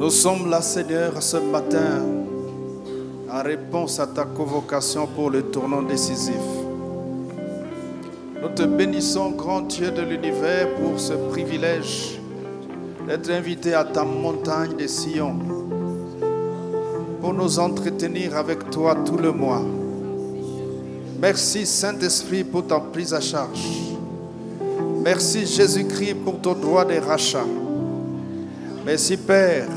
Nous sommes là, Seigneur, ce matin, en réponse à ta convocation pour le tournant décisif. Nous te bénissons, grand Dieu de l'univers, pour ce privilège d'être invité à ta montagne de Sion, pour nous entretenir avec toi tout le mois. Merci, Saint-Esprit, pour ta prise à charge. Merci, Jésus-Christ, pour ton droit de rachat. Merci, Père,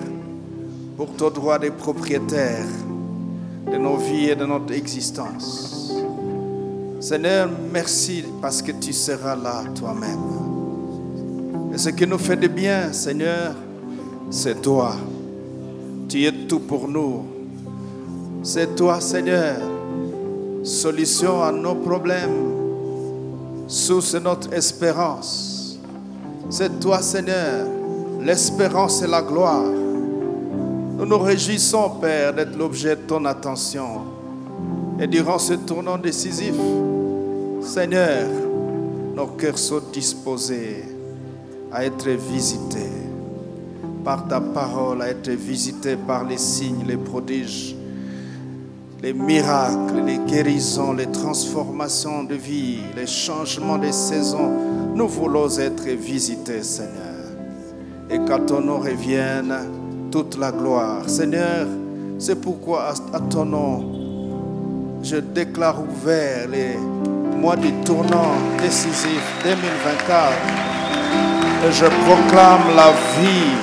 pour ton droit de propriétaire de nos vies et de notre existence. Seigneur, merci parce que tu seras là toi-même. Et ce qui nous fait de bien, Seigneur, c'est toi. Tu es tout pour nous. C'est toi, Seigneur, solution à nos problèmes, source de notre espérance. C'est toi, Seigneur, l'espérance et la gloire. Nous nous réjouissons, Père, d'être l'objet de ton attention. Et durant ce tournant décisif, Seigneur, nos cœurs sont disposés à être visités par ta parole, à être visités par les signes, les prodiges, les miracles, les guérisons, les transformations de vie, les changements des saisons. Nous voulons être visités, Seigneur. Et qu'à ton nom revienne toute la gloire. Seigneur, c'est pourquoi à ton nom, je déclare ouvert les mois du tournant décisif 2024. Et je proclame la vie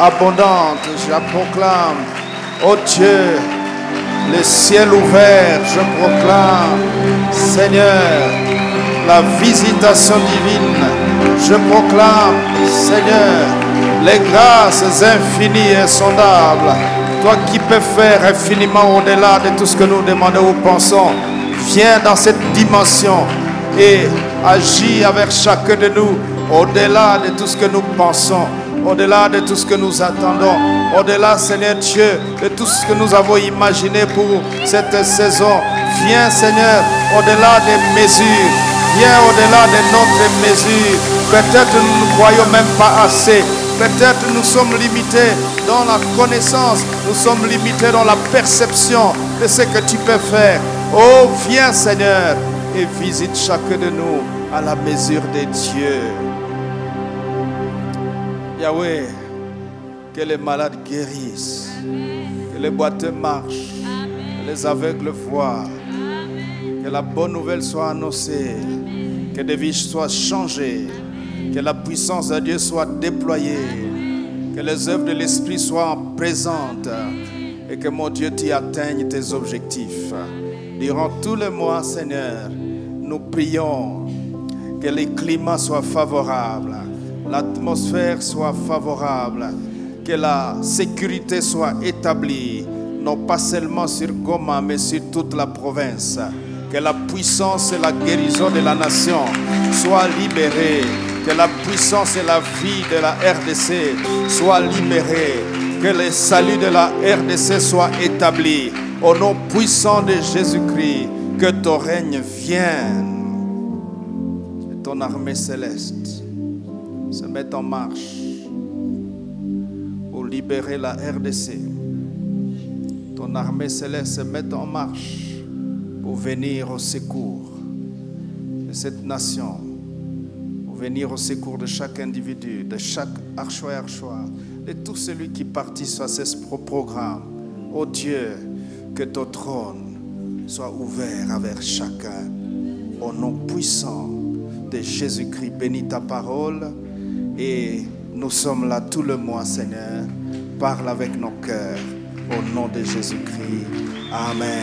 abondante. Je proclame, oh Dieu, le ciel ouvert. Je proclame, Seigneur, la visitation divine. Je proclame, Seigneur, les grâces infinies et insondables. Toi qui peux faire infiniment au-delà de tout ce que nous demandons ou pensons, viens dans cette dimension et agis avec chacun de nous au-delà de tout ce que nous pensons, au-delà de tout ce que nous attendons, au-delà, Seigneur Dieu, de tout ce que nous avons imaginé pour cette saison. Viens, Seigneur, au-delà des mesures. Viens au-delà de notre mesure. Peut-être nous ne croyons même pas assez. Peut-être nous sommes limités dans la connaissance. Nous sommes limités dans la perception de ce que tu peux faire. Oh, viens, Seigneur, et visite chacun de nous à la mesure de Dieu. Yahweh, que les malades guérissent, que les boiteux marchent, que les aveugles voient, que la bonne nouvelle soit annoncée, que des vies soient changées, que la puissance de Dieu soit déployée, que les œuvres de l'Esprit soient présentes et que mon Dieu t'y atteigne tes objectifs. Durant tout le mois, Seigneur, nous prions que les climats soient favorables, l'atmosphère soit favorable, que la sécurité soit établie, non pas seulement sur Goma, mais sur toute la province. Que la puissance et la guérison de la nation soient libérées. Que la puissance et la vie de la RDC soient libérées. Que le salut de la RDC soit établi. Au nom puissant de Jésus-Christ, que ton règne vienne. Et ton armée céleste se mette en marche pour libérer la RDC. Ton armée céleste se mette en marche pour venir au secours de cette nation, pour venir au secours de chaque individu, de chaque archois et archois, de tout celui qui participe à ce programme. Oh Dieu, que ton trône soit ouvert avec chacun. Au nom puissant de Jésus-Christ, bénis ta parole et nous sommes là tout le mois, Seigneur. Parle avec nos cœurs. Au nom de Jésus-Christ. Amen.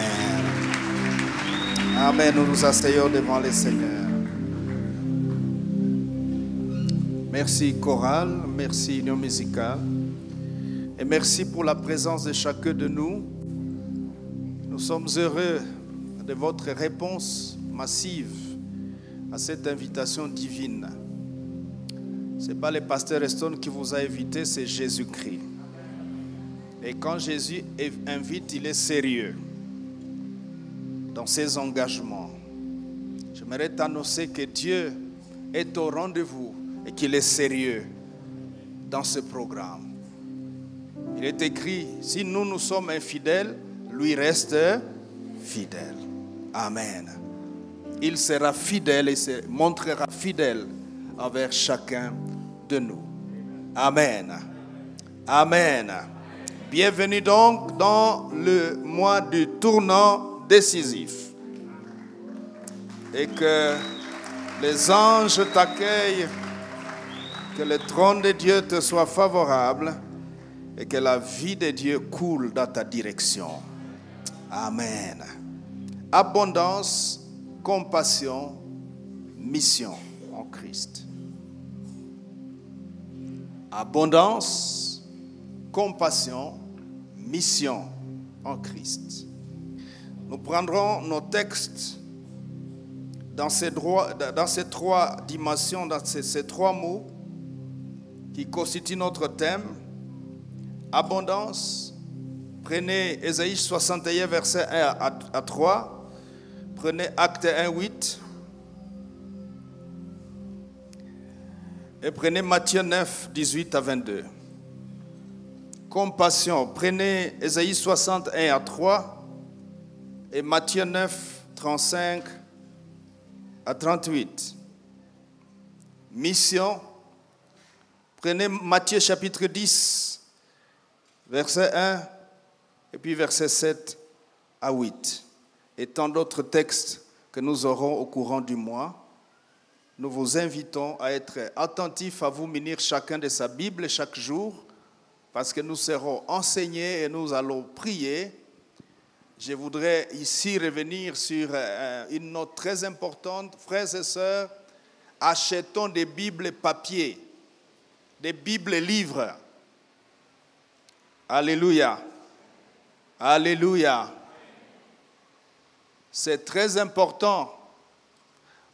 Amen. Nous nous asseyons devant le Seigneur. Merci chorale, merci union musicale. Et merci pour la présence de chacun de nous. Nous sommes heureux de votre réponse massive à cette invitation divine. Ce n'est pas le pasteur Eston qui vous a invité, c'est Jésus-Christ. Et quand Jésus invite, il est sérieux dans ses engagements. J'aimerais t'annoncer que Dieu est au rendez-vous et qu'il est sérieux dans ce programme. Il est écrit, si nous sommes infidèles, lui reste fidèle. Amen. Il sera fidèle et se montrera fidèle envers chacun de nous. Amen. Amen. Bienvenue donc dans le mois du tournant décisif. Et que les anges t'accueillent, que le trône de Dieu te soit favorable et que la vie de Dieu coule dans ta direction. Amen. Abondance, compassion, mission en Christ. Abondance, compassion, mission en Christ. Nous prendrons nos textes dans ces trois dimensions, dans ces trois mots qui constituent notre thème. Abondance, prenez Ésaïe 61, verset 1 à 3. Prenez Acte 1, 8. Et prenez Matthieu 9, 18 à 22. Compassion, prenez Ésaïe 61 à 3 et Matthieu 9, 35 à 38. Mission, prenez Matthieu chapitre 10, verset 1 et puis verset 7 à 8. Et tant d'autres textes que nous aurons au courant du mois. Nous vous invitons à être attentifs, à vous munir chacun de sa Bible chaque jour, parce que nous serons enseignés et nous allons prier. Je voudrais ici revenir sur une note très importante. Frères et sœurs, achetons des Bibles papier, des Bibles livres. Alléluia. Alléluia. C'est très important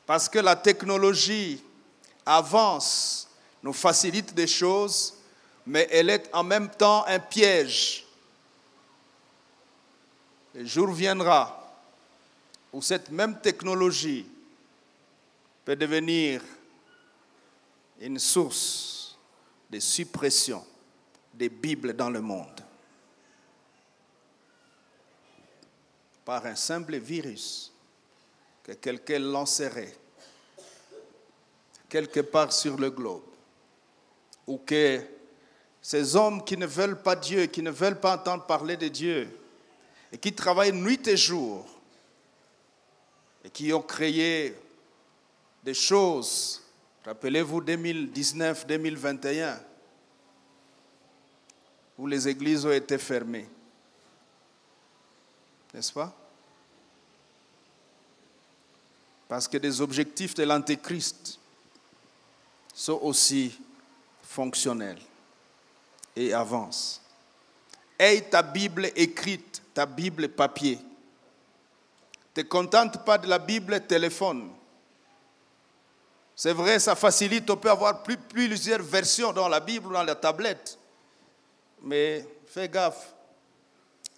parce que la technologie avance, nous facilite des choses, mais elle est en même temps un piège. Le jour viendra où cette même technologie peut devenir une source de suppression des Bibles dans le monde. Par un simple virus que quelqu'un lancerait quelque part sur le globe, ou que ces hommes qui ne veulent pas Dieu, qui ne veulent pas entendre parler de Dieu, et qui travaillent nuit et jour, et qui ont créé des choses, rappelez-vous 2019-2021, où les églises ont été fermées. N'est-ce pas? Parce que des objectifs de l'Antéchrist sont aussi fonctionnels et avancent. Aie ta Bible écrite, ta Bible papier. Ne te contente pas de la Bible téléphone. C'est vrai, ça facilite, on peut avoir plusieurs versions dans la Bible ou dans la tablette. Mais fais gaffe.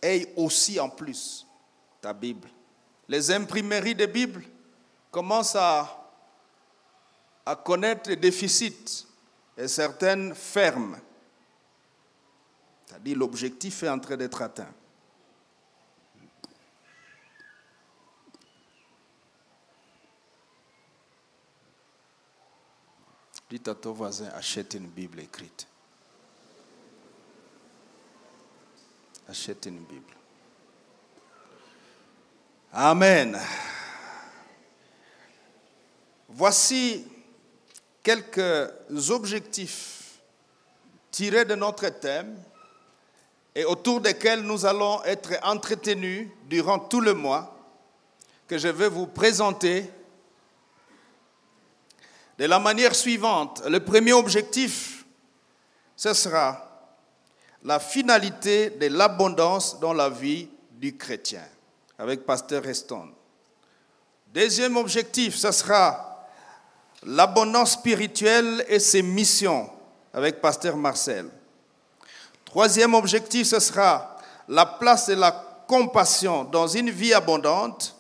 Aie aussi en plus ta Bible. Les imprimeries de Bible commencent à connaître des déficits et certaines ferment. C'est-à-dire l'objectif est en train d'être atteint. Dites à ton voisin, achète une Bible écrite. Achète une Bible. Amen. Voici quelques objectifs tirés de notre thème et autour desquels nous allons être entretenus durant tout le mois que je vais vous présenter de la manière suivante. Le premier objectif, ce sera la finalité de l'abondance dans la vie du chrétien, avec Pasteur Reston. Deuxième objectif, ce sera l'abondance spirituelle et ses missions, avec Pasteur Marcel. Troisième objectif, ce sera la place de la compassion dans une vie abondante,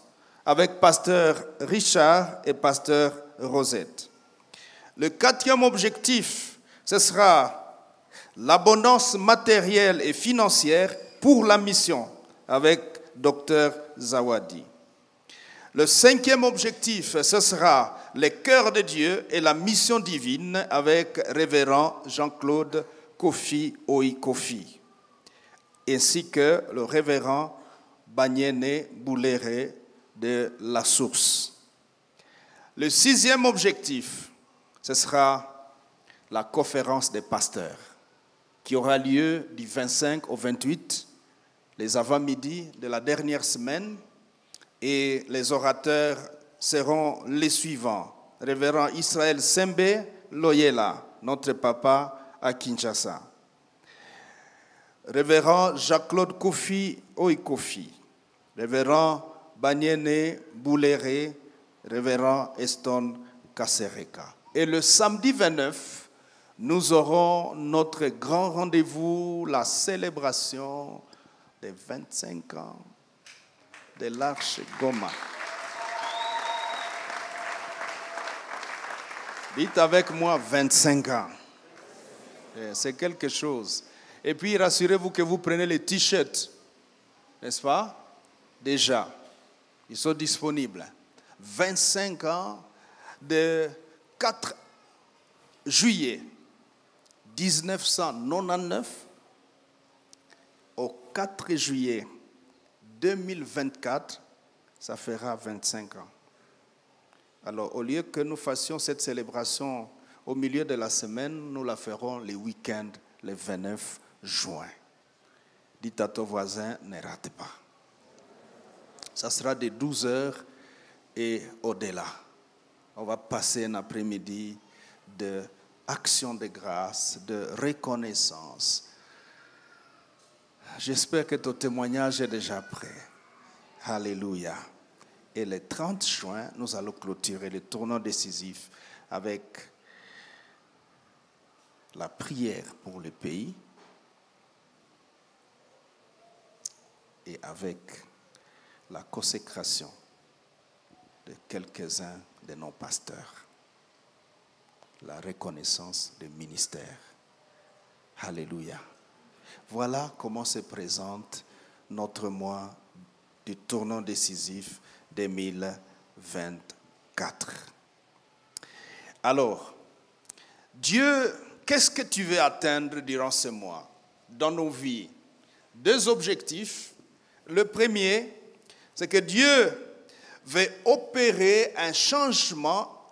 avec Pasteur Richard et Pasteur Rosette. Le quatrième objectif, ce sera l'abondance matérielle et financière pour la mission avec Dr Zawadi. Le 5e objectif, ce sera les cœurs de Dieu et la mission divine avec révérend Jean-Claude Kofi Oikofi, ainsi que le révérend Banyene Bouléré de La Source. Le 6e objectif, ce sera la conférence des pasteurs qui aura lieu du 25 au 28, les avant-midi de la dernière semaine, et les orateurs seront les suivants. Révérend Israël Sembe Loyela, notre papa à Kinshasa. Révérend Jacques-Claude Kofi Oikofi. Révérend Banyene Bouléré. Révérend Eston Kasereka. Et le samedi 29, nous aurons notre grand rendez-vous, la célébration des 25 ans de l'Arche Goma. Dites avec moi 25 ans. C'est quelque chose. Et puis rassurez-vous que vous prenez les t-shirts, n'est-ce pas? Déjà, ils sont disponibles. 25 ans de 4 juillet 1999 au 4 juillet 2024, ça fera 25 ans. Alors, au lieu que nous fassions cette célébration au milieu de la semaine, nous la ferons les week-ends, le 29 juin. Dites à ton voisin, ne rate pas. Ça sera de 12 heures et au-delà. On va passer un après-midi d'action de grâce, de reconnaissance. J'espère que ton témoignage est déjà prêt. Alléluia. Et le 30 juin, nous allons clôturer le tournant décisif avec la prière pour le pays et avec la consécration de quelques-uns de nos pasteurs. La reconnaissance des ministères. Alléluia. Voilà comment se présente notre mois du tournant décisif 2024. Alors, Dieu, qu'est-ce que tu veux atteindre durant ce mois dans nos vies? 2 objectifs. Le premier, c'est que Dieu veut opérer un changement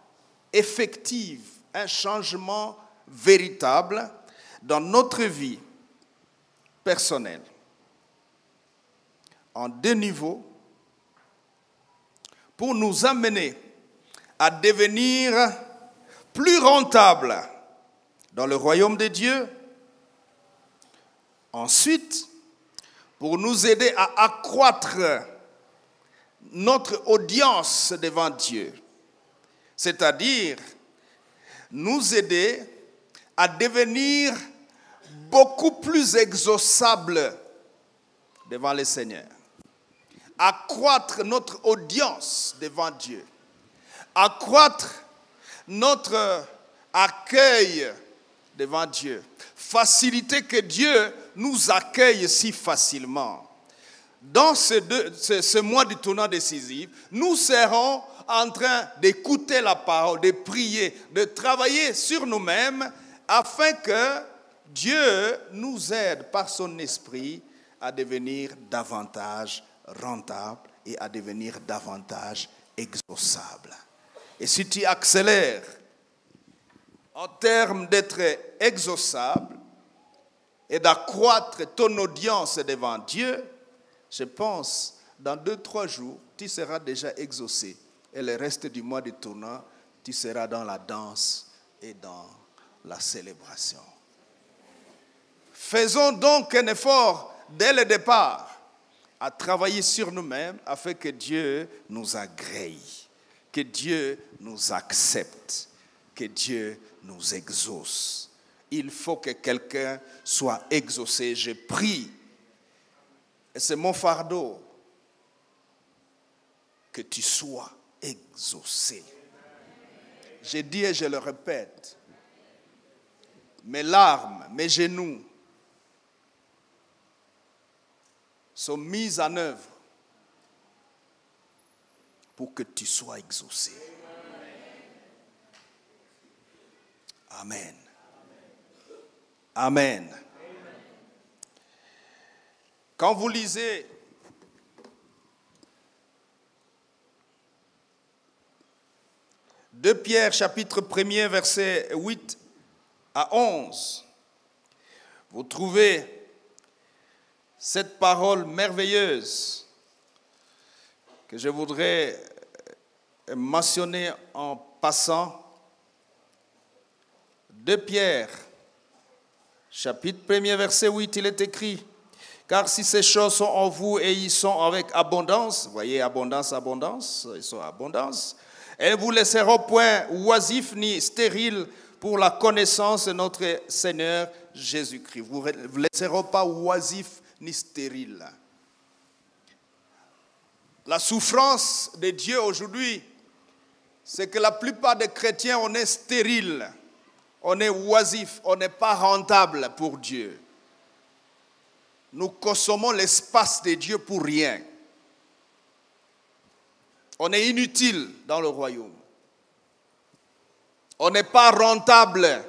effectif, un changement véritable dans notre vie personnelle. En 2 niveaux, pour nous amener à devenir plus rentables dans le royaume de Dieu. Ensuite, pour nous aider à accroître notre audience devant Dieu. C'est-à-dire, nous aider à devenir beaucoup plus exauçables devant le Seigneur. Accroître notre audience devant Dieu. Accroître notre accueil devant Dieu. Faciliter que Dieu nous accueille si facilement. Dans ce mois du tournant décisif, nous serons en train d'écouter la parole, de prier, de travailler sur nous-mêmes afin que Dieu nous aide par son esprit à devenir davantage rentable et à devenir davantage exauçable. Et si tu accélères en termes d'être exauçable et d'accroître ton audience devant Dieu, je pense, dans 2-3 jours, tu seras déjà exaucé. Et le reste du mois du tournant, tu seras dans la danse et dans la célébration. Faisons donc un effort dès le départ à travailler sur nous-mêmes afin que Dieu nous agrée, que Dieu nous accepte, que Dieu nous exauce. Il faut que quelqu'un soit exaucé. Je prie, et c'est mon fardeau, que tu sois exaucé. Je dis et je le répète, mes larmes, mes genoux sont mis en œuvre pour que tu sois exaucé. Amen. Amen. Quand vous lisez de Pierre, chapitre 1er, versets 8 à 11, vous trouvez cette parole merveilleuse que je voudrais mentionner en passant. De Pierre, chapitre 1er, verset 8, il est écrit: car si ces choses sont en vous et ils sont avec abondance, vous voyez, abondance, abondance, ils sont abondance, elles ne vous laisseront point oisifs ni stériles pour la connaissance de notre Seigneur Jésus-Christ. Vous ne laisseront pas oisifs ni stériles. La souffrance de Dieu aujourd'hui, c'est que la plupart des chrétiens, on est stériles, on est oisifs, on n'est pas rentable pour Dieu. Nous consommons l'espace de Dieu pour rien. On est inutile dans le royaume. On n'est pas rentable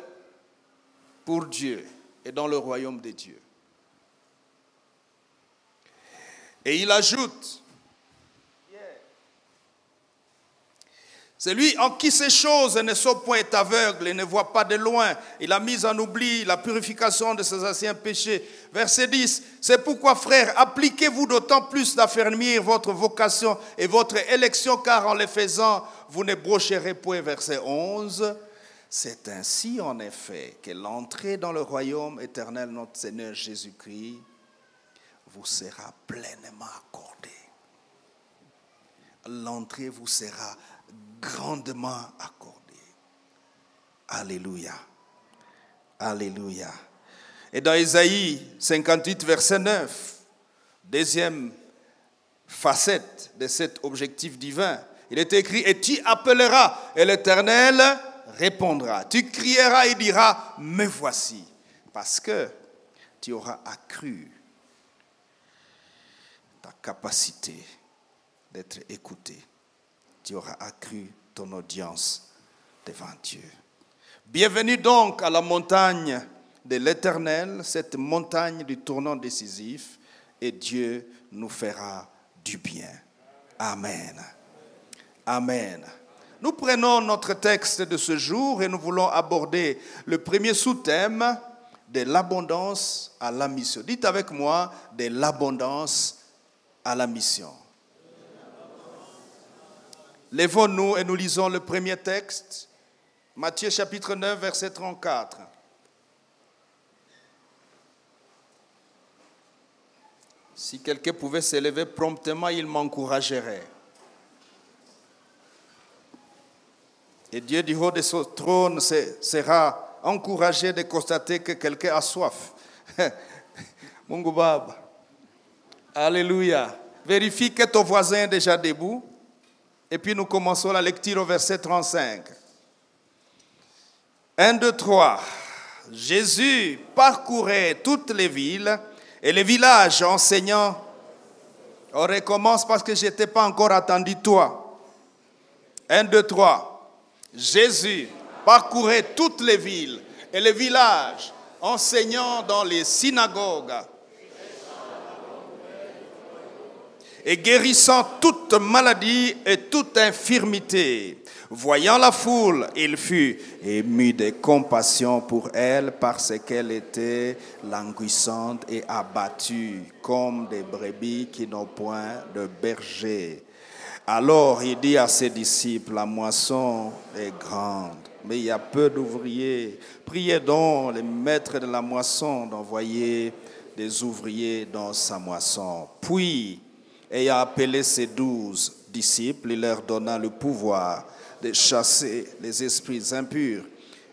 pour Dieu et dans le royaume de Dieu. Et il ajoute: celui en qui ces choses ne sont point aveugles et ne voit pas de loin, il a mis en oubli la purification de ses anciens péchés. Verset 10, c'est pourquoi, frères, appliquez-vous d'autant plus d'affermir votre vocation et votre élection, car en le faisant, vous ne brocherez point. Verset 11, c'est ainsi en effet que l'entrée dans le royaume éternel, notre Seigneur Jésus-Christ, vous sera pleinement accordée. L'entrée vous sera grandement accordé. Alléluia. Alléluia. Et dans Isaïe 58, verset 9, deuxième facette de cet objectif divin, il est écrit: et tu appelleras, et l'Éternel répondra. Tu crieras et diras: me voici. Parce que tu auras accru ta capacité d'être écouté. Tu auras accru ton audience devant Dieu. Bienvenue donc à la montagne de l'Éternel, cette montagne du tournant décisif, et Dieu nous fera du bien. Amen. Amen. Nous prenons notre texte de ce jour et nous voulons aborder le premier sous-thème de l'abondance à la mission. Dites avec moi: de l'abondance à la mission. Lèvons-nous et nous lisons le premier texte, Matthieu chapitre 9, verset 34. Si quelqu'un pouvait s'élever promptement, il m'encouragerait. Et Dieu du haut de son trône sera encouragé de constater que quelqu'un a soif. Mungu Baba. Alléluia. Vérifie que ton voisin est déjà debout. Et puis nous commençons la lecture au verset 35. 1, 2, 3. Jésus parcourait toutes les villes et les villages enseignant. On recommence parce que je n'étais pas encore attendu toi. 1, 2, 3. Jésus parcourait toutes les villes et les villages enseignant dans les synagogues et guérissant toute maladie et toute infirmité. Voyant la foule, il fut ému de compassion pour elle parce qu'elle était languissante et abattue comme des brebis qui n'ont point de berger. Alors il dit à ses disciples: la moisson est grande, mais il y a peu d'ouvriers. Priez donc les maîtres de la moisson d'envoyer des ouvriers dans sa moisson. Puis, ayant appelé ses 12 disciples, il leur donna le pouvoir de chasser les esprits impurs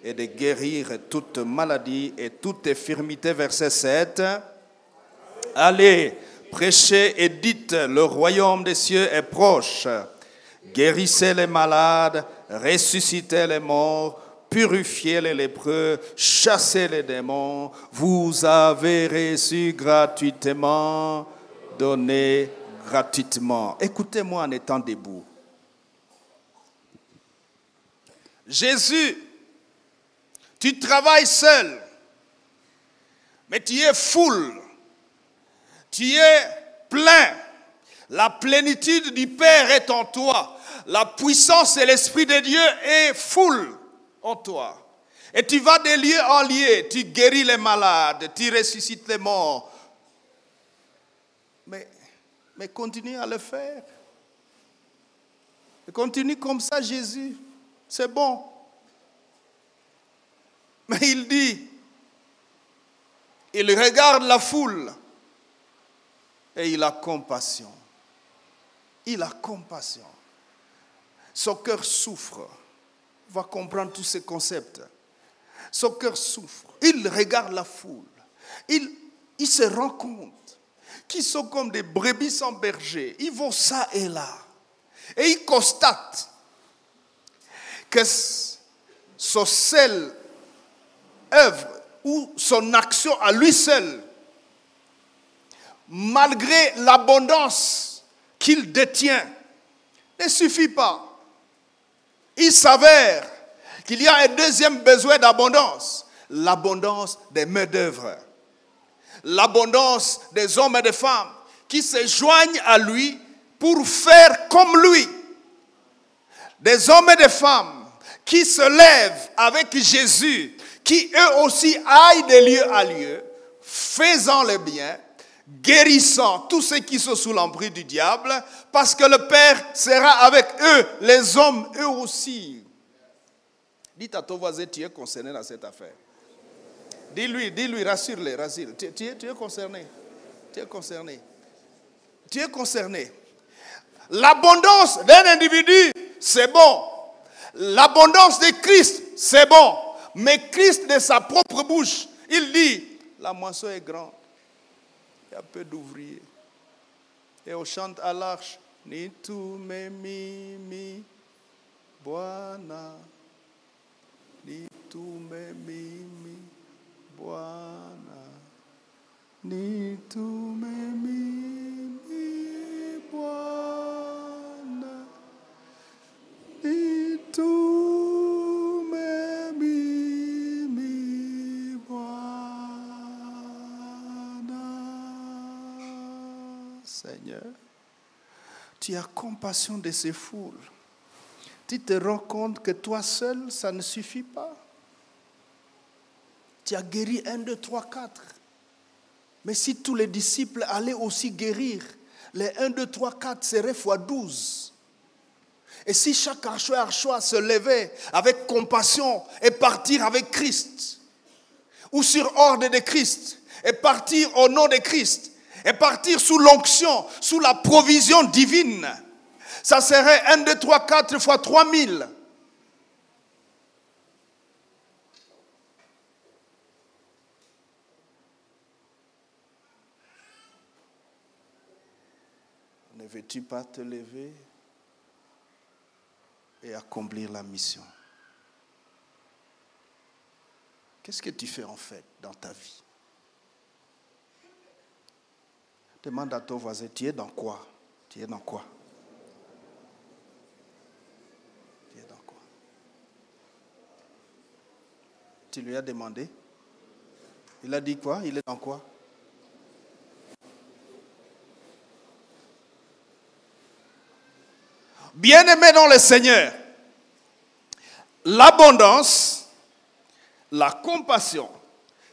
et de guérir toute maladie et toute infirmité. Verset 7. Allez, prêchez et dites: le royaume des cieux est proche. Guérissez les malades, ressuscitez les morts, purifié les lépreux, chassé les démons, vous avez reçu gratuitement, donné gratuitement. Écoutez-moi en étant debout. Jésus, tu travailles seul, mais tu es full, tu es plein. La plénitude du Père est en toi. La puissance et l'Esprit de Dieu est full en toi. Et tu vas de lieu en lieu, tu guéris les malades, tu ressuscites les morts. Mais continue à le faire. Et continue comme ça, Jésus. C'est bon. Mais il dit, il regarde la foule et il a compassion. Il a compassion. Son cœur souffre. On va comprendre tous ces concepts. Son cœur souffre. Il regarde la foule. Il se rend compte qu'ils sont comme des brebis sans berger. Ils vont ça et là. Et il constate que son seul œuvre ou son action à lui seul, malgré l'abondance qu'il détient, ne suffit pas. Il s'avère qu'il y a un deuxième besoin d'abondance, l'abondance des main-d'œuvre, l'abondance des hommes et des femmes qui se joignent à lui pour faire comme lui. Des hommes et des femmes qui se lèvent avec Jésus, qui eux aussi aillent de lieu à lieu, faisant le bien, guérissant tous ceux qui sont sous l'emprise du diable, parce que le Père sera avec eux, les hommes eux aussi. Dites à ton voisin, tu es concerné dans cette affaire. Dis-lui, rassure-le, rassure. Tu es concerné. Tu es concerné. Tu es concerné. L'abondance d'un individu, c'est bon. L'abondance de Christ, c'est bon. Mais Christ, de sa propre bouche, il dit, la moisson est grande. Il y a peu d'ouvriers. Et on chante à l'arche, ni tu me mimi, Bwana, ni tu me mimi, Bwana, ni tu me mimi, Bwana, ni tu me mimi, Bwana. Seigneur, tu as compassion de ces foules. Tu te rends compte que toi seul, ça ne suffit pas. Tu as guéri 1, 2, 3, 4. Mais si tous les disciples allaient aussi guérir, les 1, 2, 3, 4 seraient fois 12. Et si chaque archois se levait avec compassion et partir avec Christ, ou sur ordre de Christ, et partir au nom de Christ, et partir sous l'onction, sous la provision divine, ça serait 1, 2, 3, 4 fois 3000. Ne veux-tu pas te lever et accomplir la mission? Qu'est-ce que tu fais en fait dans ta vie? Demande à ton voisin, tu es dans quoi? Tu es dans quoi? Tu es dans quoi? Tu lui as demandé? Il a dit quoi? Il est dans quoi? Bien-aimés dans le Seigneur, l'abondance, la compassion,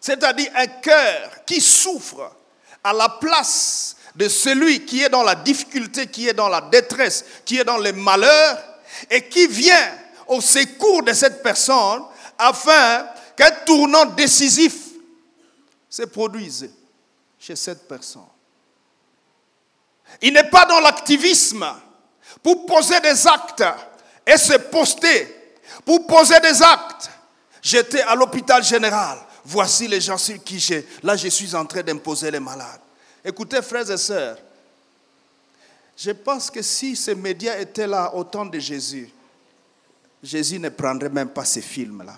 c'est-à-dire un cœur qui souffre à la place de celui qui est dans la difficulté, qui est dans la détresse, qui est dans le malheur, et qui vient au secours de cette personne afin qu'un tournant décisif se produise chez cette personne. Il n'est pas dans l'activisme pour poser des actes et se poster, pour poser des actes. J'étais à l'hôpital général. Voici les gens sur qui je suis en train d'imposer les malades. Écoutez, frères et sœurs, je pense que si ces médias étaient là au temps de Jésus, Jésus ne prendrait même pas ces films-là.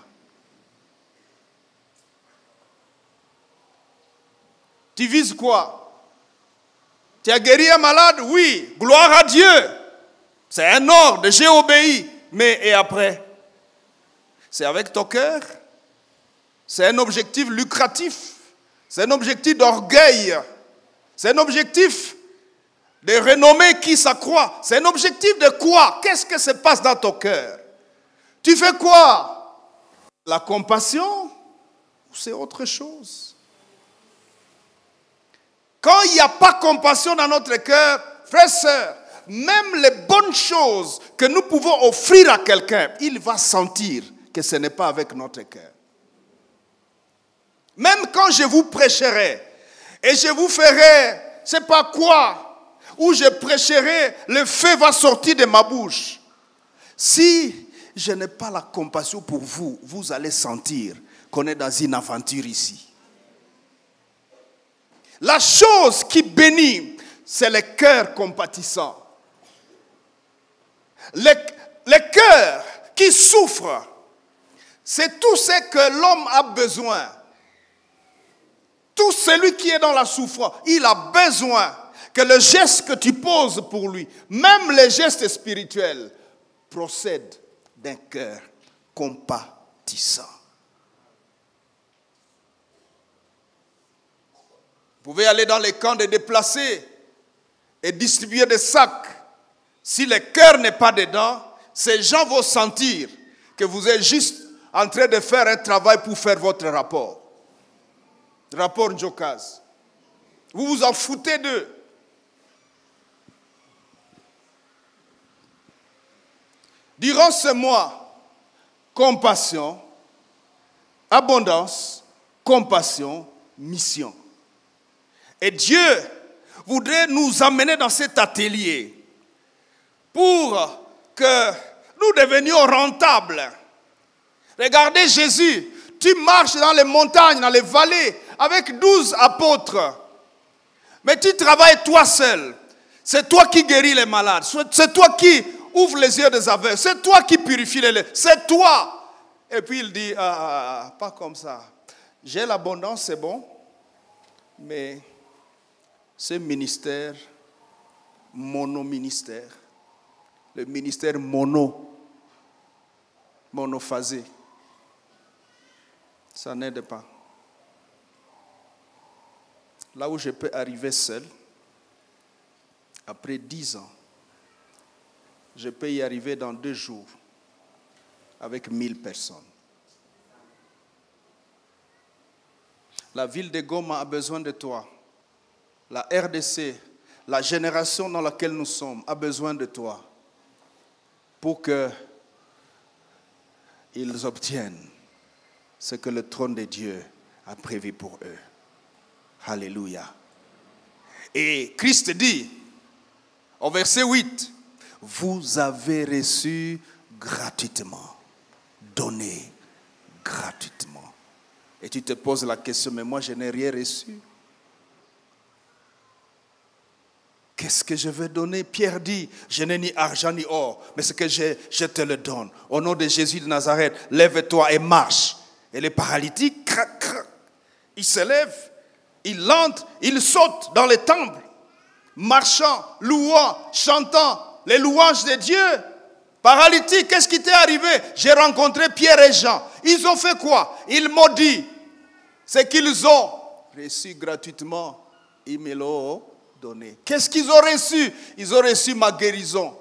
Tu vises quoi? Tu as guéri un malade? Oui, gloire à Dieu. C'est un ordre, j'ai obéi. Mais et après? C'est avec ton cœur? C'est un objectif lucratif. C'est un objectif d'orgueil. C'est un objectif de renommer qui s'accroît. C'est un objectif de quoi? Qu'est-ce que se passe dans ton cœur? Tu fais quoi? La compassion ou c'est autre chose? Quand il n'y a pas compassion dans notre cœur, frères et sœurs, même les bonnes choses que nous pouvons offrir à quelqu'un, il va sentir que ce n'est pas avec notre cœur. Même quand je vous prêcherai et je vous ferai, je ne sais pas quoi, ou je prêcherai, le feu va sortir de ma bouche. Si je n'ai pas la compassion pour vous, vous allez sentir qu'on est dans une aventure ici. La chose qui bénit, c'est le cœur compatissant. Le cœur qui souffre, c'est tout ce que l'homme a besoin. Tout celui qui est dans la souffrance, il a besoin que le geste que tu poses pour lui, même les gestes spirituels, procèdent d'un cœur compatissant. Vous pouvez aller dans les camps des déplacés et distribuer des sacs. Si le cœur n'est pas dedans, ces gens vont sentir que vous êtes juste en train de faire un travail pour faire votre rapport. Rapport Njokaz. Vous vous en foutez d'eux. Durant ce mois, compassion, abondance, compassion, mission. Et Dieu voudrait nous amener dans cet atelier pour que nous devenions rentables. Regardez Jésus, tu marches dans les montagnes, dans les vallées, avec 12 apôtres. Mais tu travailles toi seul. C'est toi qui guéris les malades. C'est toi qui ouvres les yeux des aveugles. C'est toi qui purifies les lèvres. C'est toi. Et puis il dit, pas comme ça. J'ai l'abondance, c'est bon. Mais ce ministère, monoministère, le ministère monophasé, ça n'aide pas. Là où je peux arriver seul, après 10 ans, je peux y arriver dans 2 jours avec 1000 personnes. La ville de Goma a besoin de toi. La RDC, la génération dans laquelle nous sommes, a besoin de toi pour qu'ils obtiennent ce que le trône de Dieu a prévu pour eux. Alléluia. Et Christ dit, au verset 8, vous avez reçu gratuitement, donné gratuitement. Et tu te poses la question, mais moi je n'ai rien reçu. Qu'est-ce que je vais donner? Pierre dit, je n'ai ni argent ni or, mais ce que j'ai, je te le donne. Au nom de Jésus de Nazareth, lève-toi et marche. Et les paralytiques, crac, crac, ils se lèvent, ils entrent, ils sautent dans les temples, marchant, louant, chantant les louanges de Dieu. Paralytique, qu'est-ce qui t'est arrivé? J'ai rencontré Pierre et Jean. Ils ont fait quoi? Ils m'ont dit ce qu'ils ont reçu gratuitement. Ils me l'ont donné. Qu'est-ce qu'ils ont reçu? Ils ont reçu ma guérison.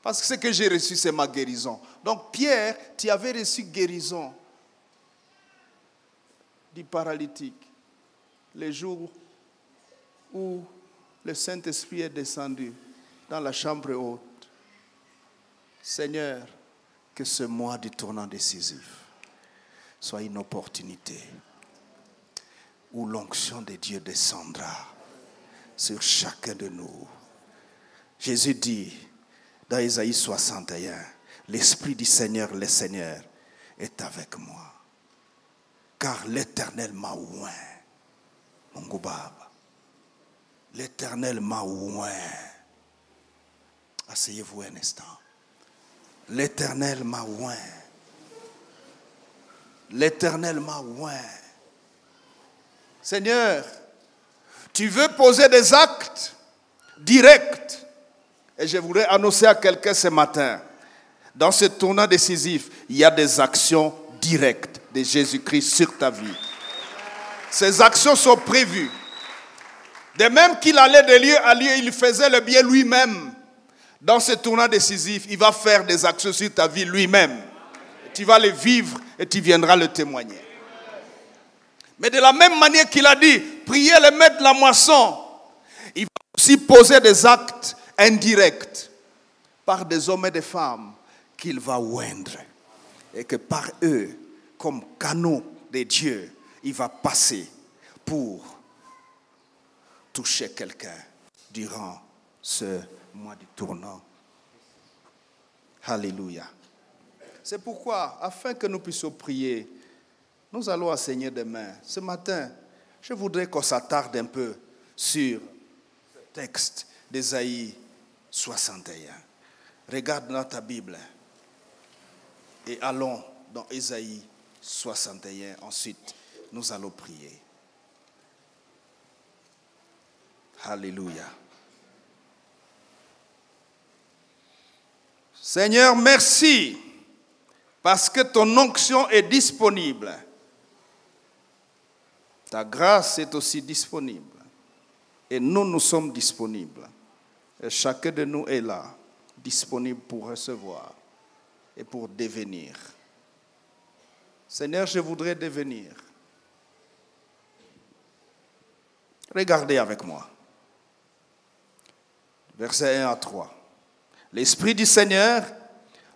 Parce que ce que j'ai reçu, c'est ma guérison. Donc Pierre, tu avais reçu guérison du paralytique. Le jour où le Saint-Esprit est descendu dans la chambre haute. Seigneur, que ce mois du tournant décisif soit une opportunité où l'onction de Dieu descendra sur chacun de nous. Jésus dit dans Ésaïe 61, l'Esprit du Seigneur, le Seigneur, est avec moi. Car l'Éternel m'a oint. Mon goubab. L'Éternel m'a oint. Asseyez-vous un instant. L'Éternel m'a oint. L'Éternel m'a oint. Seigneur, Tu veux poser des actes directs. Et je voudrais annoncer à quelqu'un ce matin, dans ce tournant décisif, il y a des actions directes de Jésus-Christ sur ta vie. Ces actions sont prévues. De même qu'il allait de lieu à lieu, il faisait le bien lui-même. Dans ce tournant décisif, il va faire des actions sur ta vie lui-même. Tu vas les vivre et tu viendras le témoigner. Mais de la même manière qu'il a dit, priez le maître de la moisson, il va aussi poser des actes indirects par des hommes et des femmes qu'il va oindre. Et que par eux, comme canaux de Dieu, il va passer pour toucher quelqu'un durant ce mois du tournant. Alléluia. C'est pourquoi, afin que nous puissions prier, nous allons enseigner demain. Ce matin, je voudrais qu'on s'attarde un peu sur ce texte d'Ésaïe 61. Regarde dans ta Bible et allons dans Ésaïe 61. Ensuite, nous allons prier. Alléluia. Seigneur, merci parce que ton onction est disponible. Ta grâce est aussi disponible. Et nous sommes disponibles. Et chacun de nous est là, disponible pour recevoir et pour devenir. Seigneur, je voudrais devenir. Regardez avec moi. Versets 1 à 3. L'Esprit du Seigneur,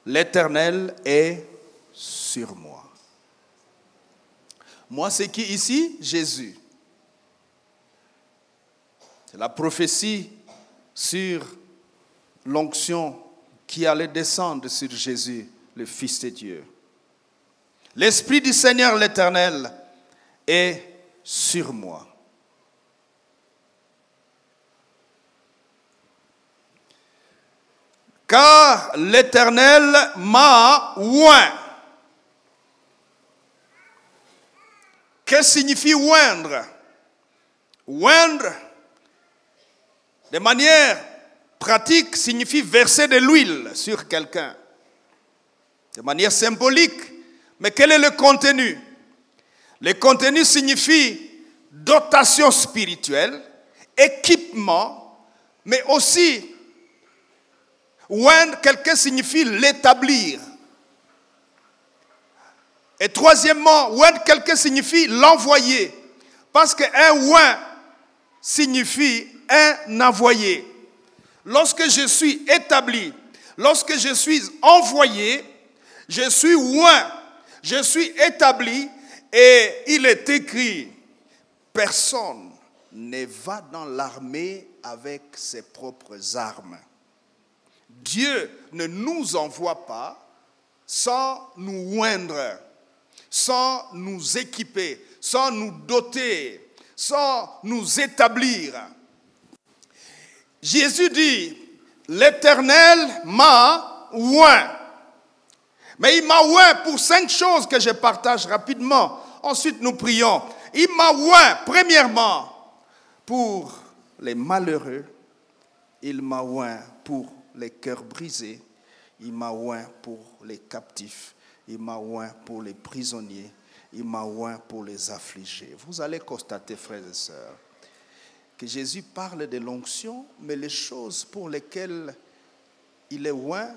l'Éternel, est sur moi. Moi, c'est qui ici? Jésus. C'est la prophétie sur l'onction qui allait descendre sur Jésus, le Fils de Dieu. L'Esprit du Seigneur, l'Éternel, est sur moi. Car l'Éternel m'a oint. Que signifie oindre? Oindre, de manière pratique, signifie verser de l'huile sur quelqu'un. De manière symbolique. Mais quel est le contenu? Le contenu signifie dotation spirituelle, équipement, mais aussi oindre quelqu'un signifie l'établir. Et troisièmement, oindre quelqu'un signifie l'envoyer. Parce qu'un oint signifie un envoyé. Lorsque je suis établi, lorsque je suis envoyé, je suis oint, je suis établi et il est écrit, personne ne va dans l'armée avec ses propres armes. Dieu ne nous envoie pas sans nous oindre, sans nous équiper, sans nous doter, sans nous établir. Jésus dit, l'Éternel m'a oint. Mais il m'a oint pour 5 choses que je partage rapidement. Ensuite, nous prions. Il m'a oint, premièrement, pour les malheureux. Il m'a oint pour les cœurs brisés. Il m'a oint pour les captifs. Il m'a oint pour les prisonniers. Il m'a oint pour les affligés. Vous allez constater, frères et sœurs, que Jésus parle de l'onction, mais les choses pour lesquelles il est oint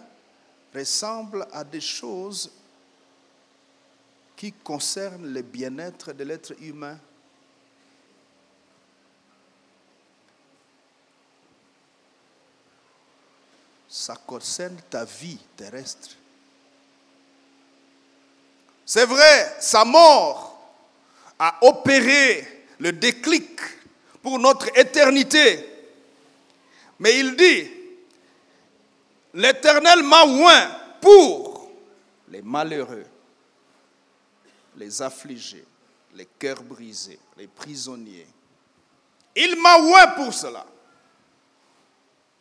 ressemblent à des choses qui concernent le bien-être de l'être humain. Ça concerne ta vie terrestre. C'est vrai, sa mort a opéré le déclic pour notre éternité. Mais il dit, l'Éternel m'a oint pour les malheureux, les affligés, les cœurs brisés, les prisonniers. Il m'a oint pour cela.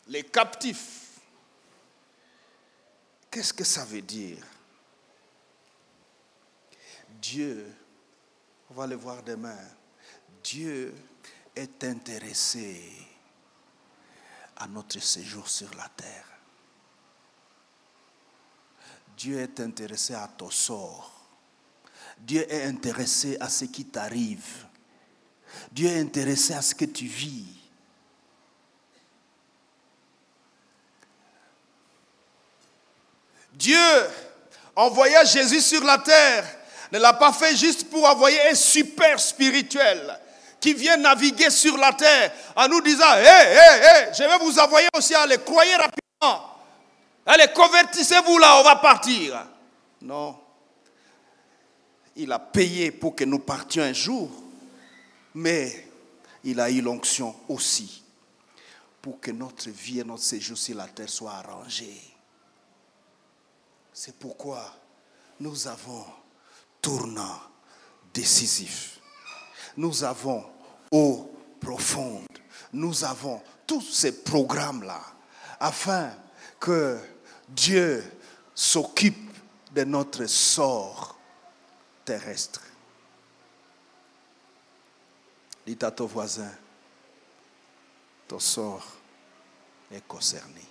Les captifs. Qu'est-ce que ça veut dire? Dieu, on va le voir demain, Dieu est intéressé à notre séjour sur la terre. Dieu est intéressé à ton sort. Dieu est intéressé à ce qui t'arrive. Dieu est intéressé à ce que tu vis. Dieu, envoya Jésus sur la terre, ne l'a pas fait juste pour envoyer un super spirituel qui vient naviguer sur la terre en nous disant je vais vous envoyer aussi, allez, croyez rapidement. Allez, convertissez-vous là, on va partir. Non. Il a payé pour que nous partions un jour, mais il a eu l'onction aussi pour que notre vie et notre séjour sur la terre soient arrangés. C'est pourquoi nous avons tournant décisif. Nous avons eau profonde. Nous avons tous ces programmes-là afin que Dieu s'occupe de notre sort terrestre. Dites à ton voisin, ton sort est concerné.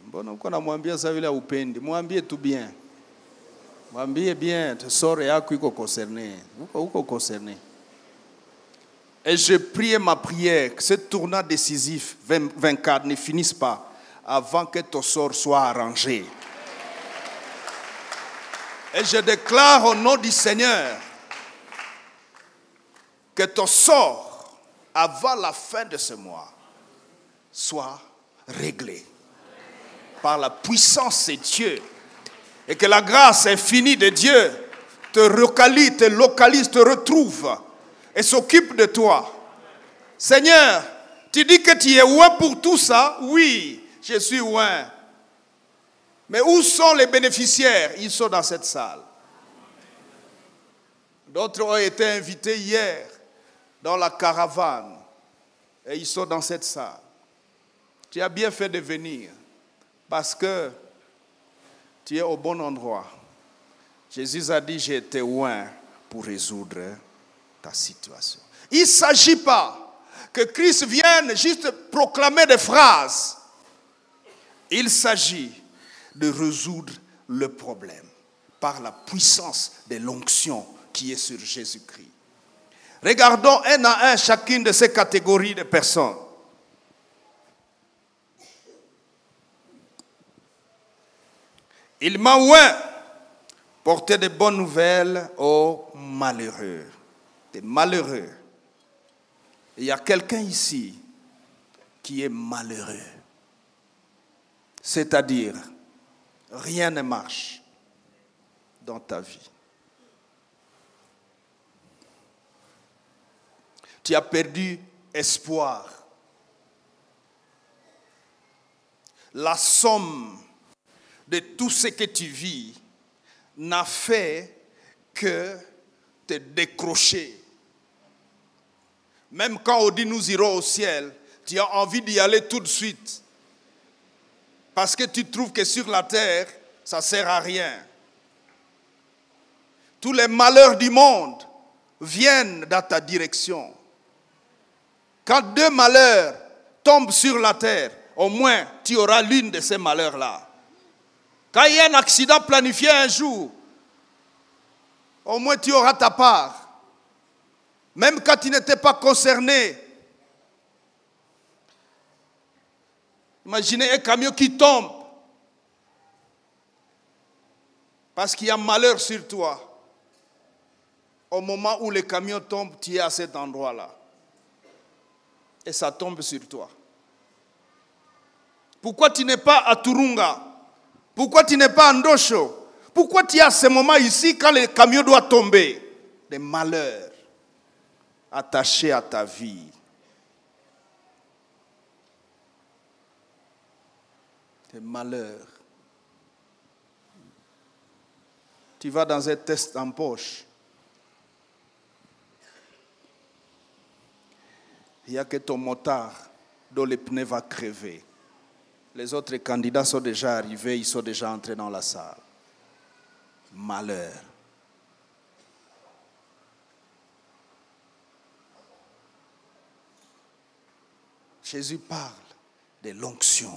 Mbona uko namwambia sasa vile upendi? Mwambie tu bien. Mwambie bien, ton sort yako iko concerné. Uko concerné. Et je prie ma prière que ce tournant décisif 24 ne finisse pas avant que ton sort soit arrangé. Et je déclare au nom du Seigneur que ton sort, avant la fin de ce mois, soit réglé par la puissance de Dieu. Et que la grâce infinie de Dieu te localise, te retrouve et s'occupe de toi. Seigneur, tu dis que tu es loin pour tout ça? Oui, je suis loin. Mais où sont les bénéficiaires? Ils sont dans cette salle. D'autres ont été invités hier dans la caravane et ils sont dans cette salle. Tu as bien fait de venir parce que tu es au bon endroit. Jésus a dit, j'ai été loin pour résoudre ta situation. Il ne s'agit pas que Christ vienne juste proclamer des phrases. Il s'agit de résoudre le problème par la puissance de l'onction qui est sur Jésus-Christ. Regardons un à un chacune de ces catégories de personnes. Il m'a oint porter de bonnes nouvelles aux malheureux. Des malheureux. Il y a quelqu'un ici qui est malheureux. C'est-à-dire, rien ne marche dans ta vie. Tu as perdu espoir. La somme de tout ce que tu vis n'a fait que te décrocher. Même quand on dit nous irons au ciel, tu as envie d'y aller tout de suite. Parce que tu trouves que sur la terre, ça ne sert à rien. Tous les malheurs du monde viennent dans ta direction. Quand deux malheurs tombent sur la terre, au moins tu auras l'une de ces malheurs-là. Quand il y a un accident planifié un jour, au moins tu auras ta part. Même quand tu n'étais pas concerné. Imaginez un camion qui tombe. Parce qu'il y a malheur sur toi. Au moment où le camion tombe, tu es à cet endroit-là. Et ça tombe sur toi. Pourquoi tu n'es pas à Turunga? Pourquoi tu n'es pas à Ndosho? Pourquoi tu es à ce moment ici quand le camion doit tomber? Des malheurs attachés à ta vie. Des malheurs. Tu vas dans un test en poche. Il n'y a que ton motard dont le pneu va crever. Les autres candidats sont déjà arrivés, ils sont déjà entrés dans la salle. Malheur. Jésus parle de l'onction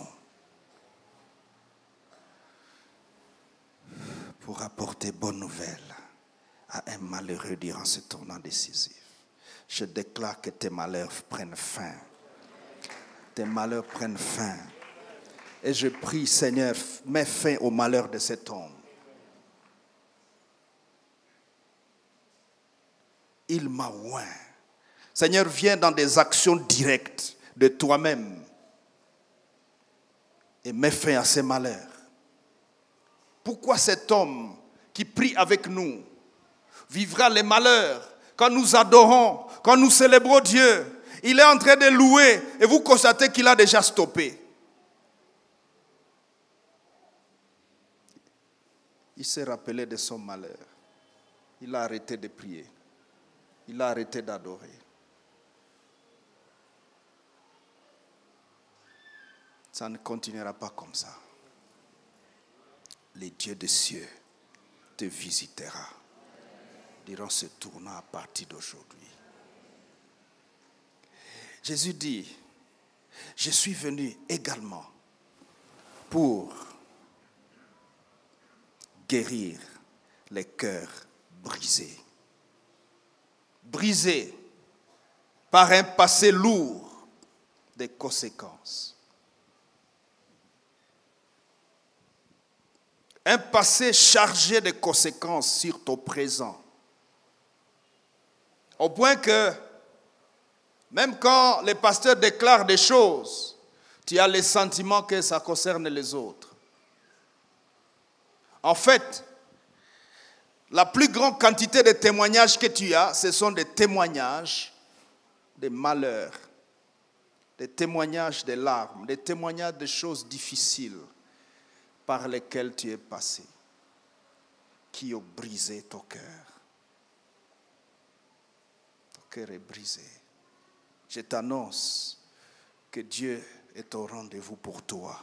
pour apporter bonne nouvelle à un malheureux durant ce tournant décisif. Je déclare que tes malheurs prennent fin. Tes malheurs prennent fin. Et je prie, Seigneur, mets fin au malheur de cet homme. Il m'a oint. Seigneur, viens dans des actions directes de toi-même et mets fin à ces malheurs. Pourquoi cet homme qui prie avec nous vivra les malheurs quand nous adorons, quand nous célébrons Dieu? Il est en train de louer et vous constatez qu'il a déjà stoppé. Il s'est rappelé de son malheur. Il a arrêté de prier. Il a arrêté d'adorer. Ça ne continuera pas comme ça. Le Dieu des cieux te visitera durant ce tournant à partir d'aujourd'hui. Jésus dit, je suis venu également pour guérir les cœurs brisés. Brisés par un passé lourd de conséquences. Un passé chargé de conséquences sur ton présent. Au point que, même quand les pasteurs déclarent des choses, tu as le sentiment que ça concerne les autres. En fait, la plus grande quantité de témoignages que tu as, ce sont des témoignages de malheurs, des témoignages de larmes, des témoignages de choses difficiles par lesquelles tu es passé, qui ont brisé ton cœur. Ton cœur est brisé. Je t'annonce que Dieu est au rendez-vous pour toi.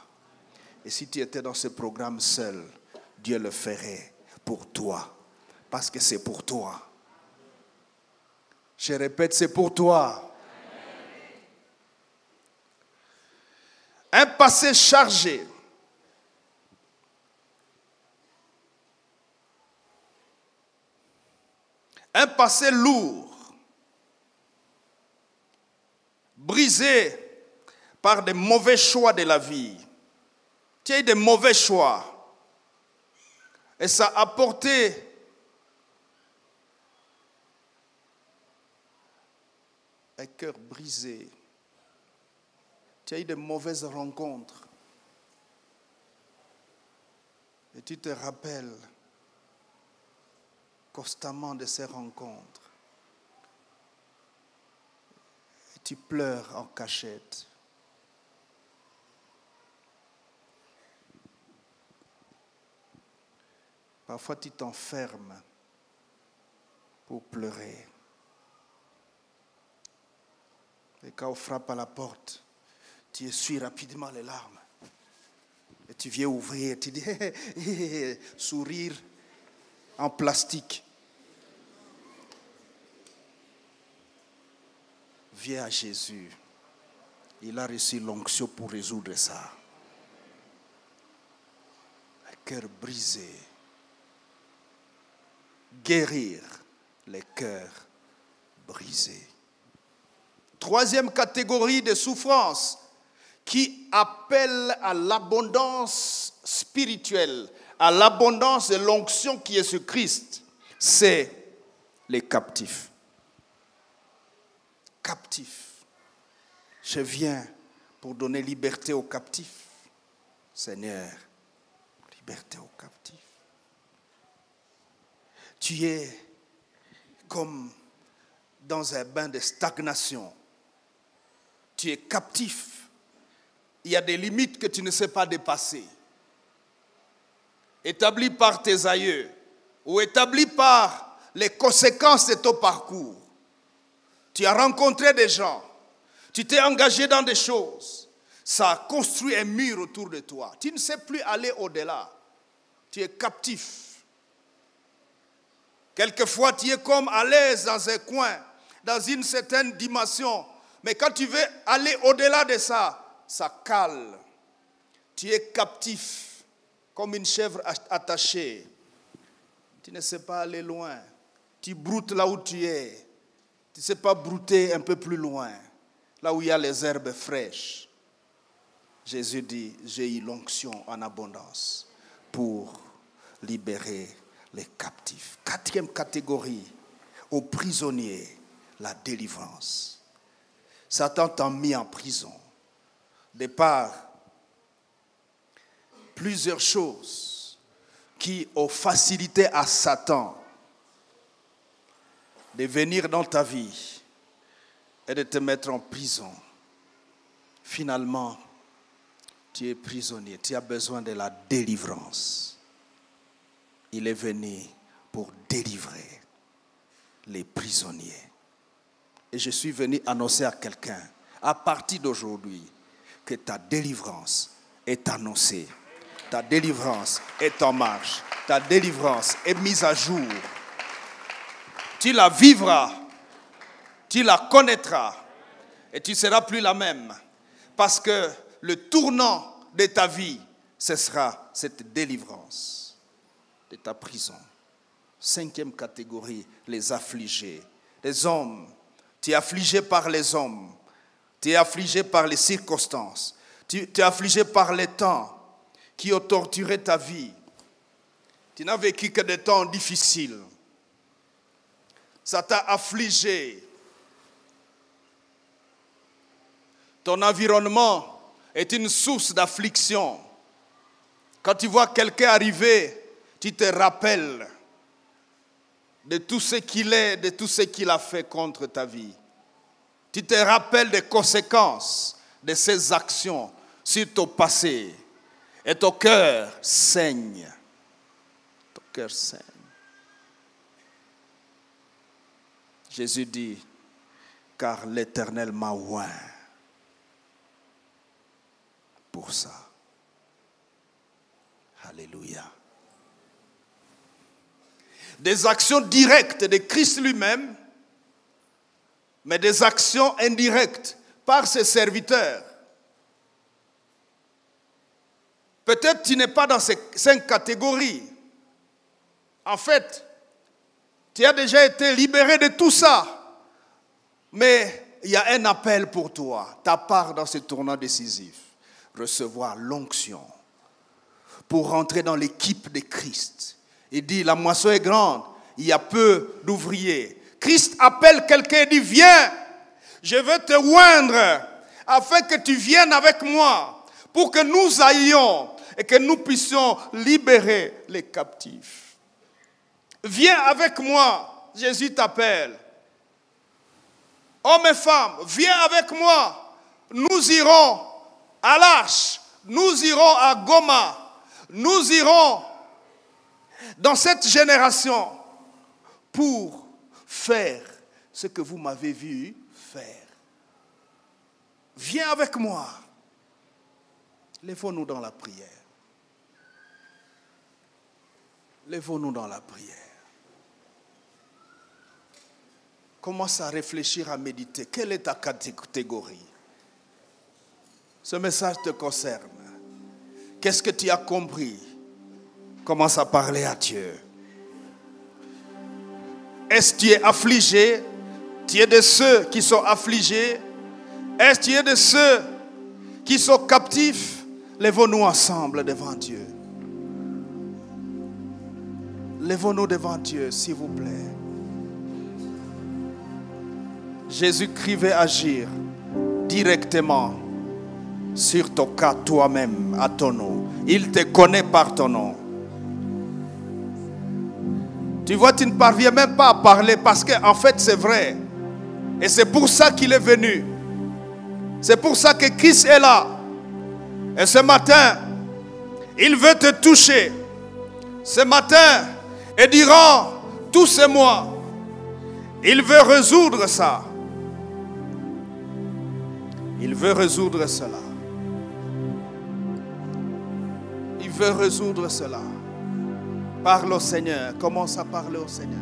Et si tu étais dans ce programme seul, Dieu le ferait pour toi. Parce que c'est pour toi. Je répète, c'est pour toi. Un passé chargé. Un passé lourd. Brisé par des mauvais choix de la vie. Tu as eu des mauvais choix. Et ça a apporté un cœur brisé. Tu as eu de mauvaises rencontres. Et tu te rappelles constamment de ces rencontres. Et tu pleures en cachette. Parfois tu t'enfermes pour pleurer. Et quand on frappe à la porte, tu essuies rapidement les larmes. Et tu viens ouvrir, tu dis, sourire en plastique. Viens à Jésus. Il a reçu l'onction pour résoudre ça. Un cœur brisé. Guérir les cœurs brisés. Troisième catégorie de souffrance qui appelle à l'abondance spirituelle, à l'abondance de l'onction qui est sur Christ, c'est les captifs. Captifs. Je viens pour donner liberté aux captifs. Seigneur, liberté aux captifs. Tu es comme dans un bain de stagnation. Tu es captif. Il y a des limites que tu ne sais pas dépasser. Établies par tes aïeux ou établies par les conséquences de ton parcours. Tu as rencontré des gens. Tu t'es engagé dans des choses. Ça a construit un mur autour de toi. Tu ne sais plus aller au-delà. Tu es captif. Quelquefois, tu es comme à l'aise dans un coin, dans une certaine dimension. Mais quand tu veux aller au-delà de ça, ça cale. Tu es captif, comme une chèvre attachée. Tu ne sais pas aller loin. Tu broutes là où tu es. Tu ne sais pas brouter un peu plus loin, là où il y a les herbes fraîches. Jésus dit, j'ai eu l'onction en abondance pour libérer les captifs. 4e catégorie, aux prisonniers, la délivrance. Satan t'a mis en prison. De par plusieurs choses qui ont facilité à Satan de venir dans ta vie et de te mettre en prison. Finalement, tu es prisonnier, tu as besoin de la délivrance. Il est venu pour délivrer les prisonniers. Et je suis venu annoncer à quelqu'un, à partir d'aujourd'hui, que ta délivrance est annoncée. Ta délivrance est en marche. Ta délivrance est mise à jour. Tu la vivras, tu la connaîtras et tu ne seras plus la même. Parce que le tournant de ta vie, ce sera cette délivrance de ta prison. 5e catégorie, les affligés. Les hommes, tu es affligé par les hommes, tu es affligé par les circonstances, tu es affligé par les temps qui ont torturé ta vie. Tu n'as vécu que des temps difficiles. Ça t'a affligé. Ton environnement est une source d'affliction. Quand tu vois quelqu'un arriver, tu te rappelles de tout ce qu'il est, de tout ce qu'il a fait contre ta vie. Tu te rappelles des conséquences de ses actions sur ton passé. Et ton cœur saigne. Ton cœur saigne. Jésus dit, car l'Éternel m'a oint pour ça. Alléluia. Des actions directes de Christ lui-même, mais des actions indirectes par ses serviteurs. Peut-être tu n'es pas dans ces 5 catégories. En fait, tu as déjà été libéré de tout ça. Mais il y a un appel pour toi, ta part dans ce tournant décisif. Recevoir l'onction pour rentrer dans l'équipe de Christ. Il dit, la moisson est grande, il y a peu d'ouvriers. Christ appelle quelqu'un et dit, viens, je veux te oindre, afin que tu viennes avec moi, pour que nous aillions et que nous puissions libérer les captifs. Viens avec moi, Jésus t'appelle. Hommes et femmes, viens avec moi. Nous irons à l'Arche, nous irons à Goma, nous irons dans cette génération pour faire ce que vous m'avez vu faire. Viens avec moi. Lèvons-nous dans la prière. Lèvons-nous dans la prière. Commence à réfléchir, à méditer. Quelle est ta catégorie? Ce message te concerne. Qu'est-ce que tu as compris? Commence à parler à Dieu. Est-ce que tu es affligé? Tu es de ceux qui sont affligés? Est-ce que tu es de ceux qui sont captifs? Lèvons-nous ensemble devant Dieu. Lèvons-nous devant Dieu, s'il vous plaît. Jésus-Christ veut agir directement sur ton cas toi-même, à ton nom. Il te connaît par ton nom. Tu vois, tu ne parviens même pas à parler parce qu'en fait c'est vrai. Et c'est pour ça qu'il est venu. C'est pour ça que Christ est là. Et ce matin, il veut te toucher. Ce matin, et durant tous ces mois, il veut résoudre ça. Il veut résoudre cela. Il veut résoudre cela. Parle au Seigneur. Commence à parler au Seigneur.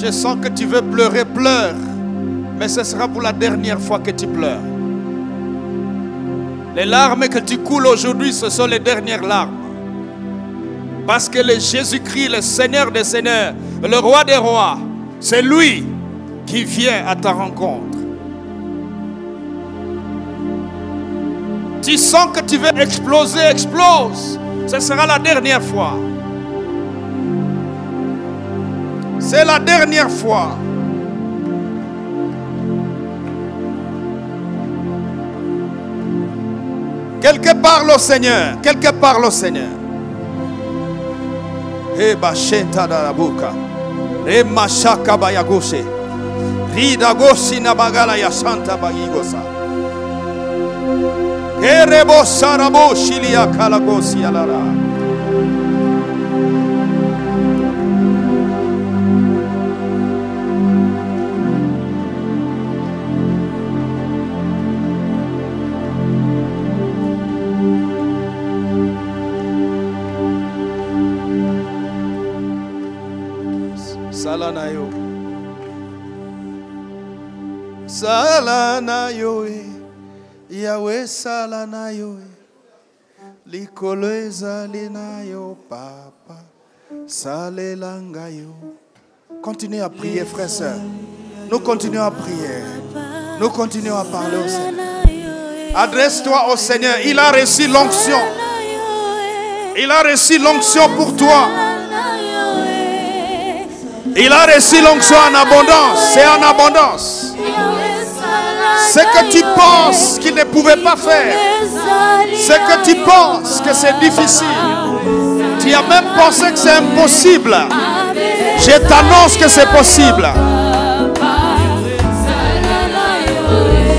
Je sens que tu veux pleurer, pleure. Mais ce sera pour la dernière fois que tu pleures. Les larmes que tu coules aujourd'hui, ce sont les dernières larmes. Parce que le Jésus-Christ, le Seigneur des Seigneurs, le Roi des Rois, c'est lui qui vient à ta rencontre. Tu sens que tu veux exploser, explose. Ce sera la dernière fois. C'est la dernière fois. Quelqu'un parle au Seigneur. Quelqu'un parle au Seigneur. Eba shenta da la boca. Rema shaka bayagoshe. Rida goshi na bagala ya santa bagigosa. Kerebo sarabo shilia kalagosi alara. Salanayo, Salanayo, Yahweh Salanayo, Likoleza Linayo, Papa, Salelangayo. Continuez à prier, frères et sœurs. Nous continuons à prier. Nous continuons à parler au Seigneur. Adresse-toi au Seigneur. Il a reçu l'onction. Il a reçu l'onction pour toi. Il a reçu l'onction en abondance. C'est en abondance. Ce que tu penses qu'il ne pouvait pas faire, ce que tu penses que c'est difficile, tu as même pensé que c'est impossible. Je t'annonce que c'est possible.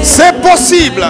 C'est possible.